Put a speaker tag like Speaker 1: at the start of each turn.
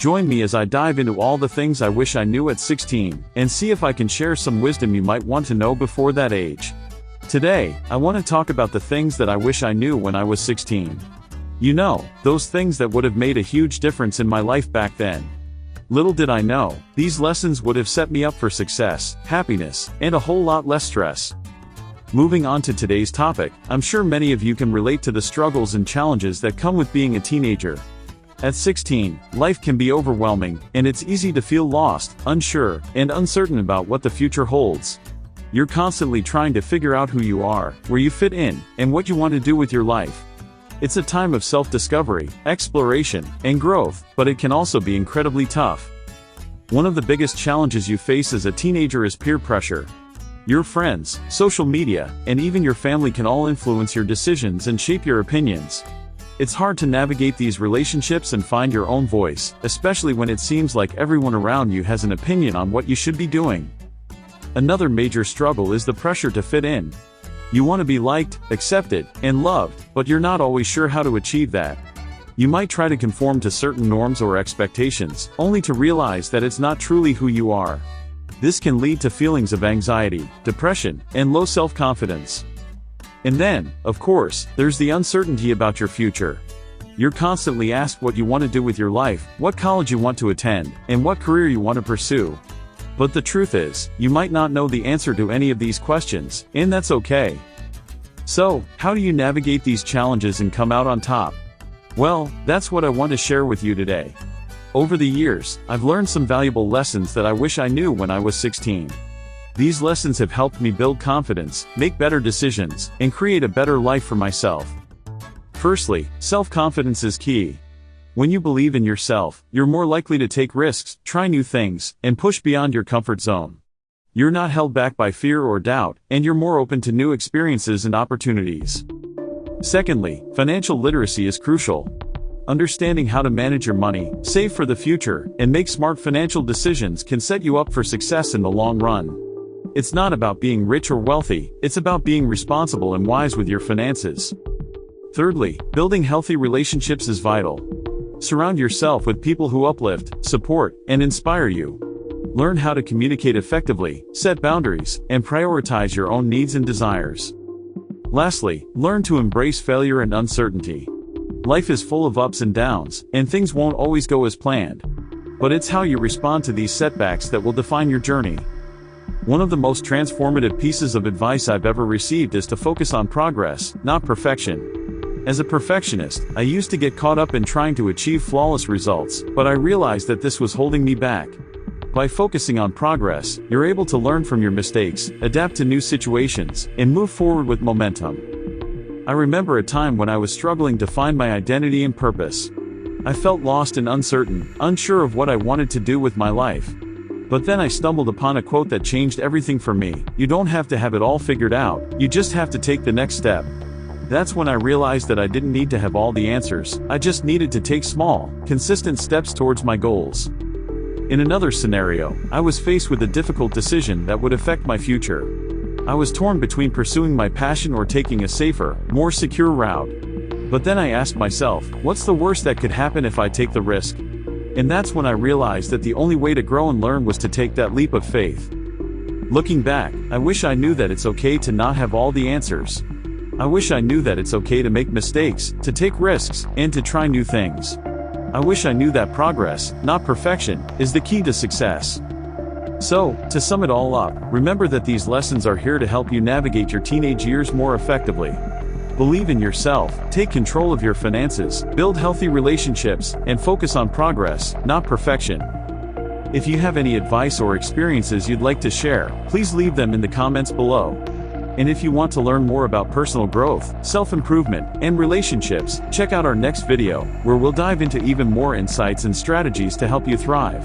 Speaker 1: Join me as I dive into all the things I wish I knew at 16, and see if I can share some wisdom you might want to know before that age. Today, I want to talk about the things that I wish I knew when I was 16. You know, those things that would have made a huge difference in my life back then. Little did I know, these lessons would have set me up for success, happiness, and a whole lot less stress. Moving on to today's topic, I'm sure many of you can relate to the struggles and challenges that come with being a teenager. At 16, life can be overwhelming, and it's easy to feel lost, unsure, and uncertain about what the future holds. You're constantly trying to figure out who you are, where you fit in, and what you want to do with your life. It's a time of self-discovery, exploration, and growth, but it can also be incredibly tough. One of the biggest challenges you face as a teenager is peer pressure. Your friends, social media, and even your family can all influence your decisions and shape your opinions. It's hard to navigate these relationships and find your own voice, especially when it seems like everyone around you has an opinion on what you should be doing. Another major struggle is the pressure to fit in. You want to be liked, accepted, and loved, but you're not always sure how to achieve that. You might try to conform to certain norms or expectations, only to realize that it's not truly who you are. This can lead to feelings of anxiety, depression, and low self-confidence. And then, of course, there's the uncertainty about your future. You're constantly asked what you want to do with your life, what college you want to attend, and what career you want to pursue. But the truth is, you might not know the answer to any of these questions, and that's okay. So, how do you navigate these challenges and come out on top? Well, that's what I want to share with you today. Over the years, I've learned some valuable lessons that I wish I knew when I was 16. These lessons have helped me build confidence, make better decisions, and create a better life for myself. Firstly, self-confidence is key. When you believe in yourself, you're more likely to take risks, try new things, and push beyond your comfort zone. You're not held back by fear or doubt, and you're more open to new experiences and opportunities. Secondly, financial literacy is crucial. Understanding how to manage your money, save for the future, and make smart financial decisions can set you up for success in the long run. It's not about being rich or wealthy, it's about being responsible and wise with your finances. Thirdly, building healthy relationships is vital. Surround yourself with people who uplift, support, and inspire you. Learn how to communicate effectively, set boundaries, and prioritize your own needs and desires. Lastly, learn to embrace failure and uncertainty. Life is full of ups and downs, and things won't always go as planned. But it's how you respond to these setbacks that will define your journey. One of the most transformative pieces of advice I've ever received is to focus on progress, not perfection. As a perfectionist, I used to get caught up in trying to achieve flawless results, but I realized that this was holding me back. By focusing on progress, you're able to learn from your mistakes, adapt to new situations, and move forward with momentum. I remember a time when I was struggling to find my identity and purpose. I felt lost and uncertain, unsure of what I wanted to do with my life. But then I stumbled upon a quote that changed everything for me. You don't have to have it all figured out, you just have to take the next step. That's when I realized that I didn't need to have all the answers, I just needed to take small, consistent steps towards my goals. In another scenario, I was faced with a difficult decision that would affect my future. I was torn between pursuing my passion or taking a safer, more secure route. But then I asked myself, what's the worst that could happen if I take the risk? And that's when I realized that the only way to grow and learn was to take that leap of faith. Looking back, I wish I knew that it's okay to not have all the answers. I wish I knew that it's okay to make mistakes, to take risks, and to try new things. I wish I knew that progress, not perfection, is the key to success. So, to sum it all up, remember that these lessons are here to help you navigate your teenage years more effectively. Believe in yourself, take control of your finances, build healthy relationships, and focus on progress, not perfection. If you have any advice or experiences you'd like to share, please leave them in the comments below. And if you want to learn more about personal growth, self-improvement, and relationships, check out our next video, where we'll dive into even more insights and strategies to help you thrive.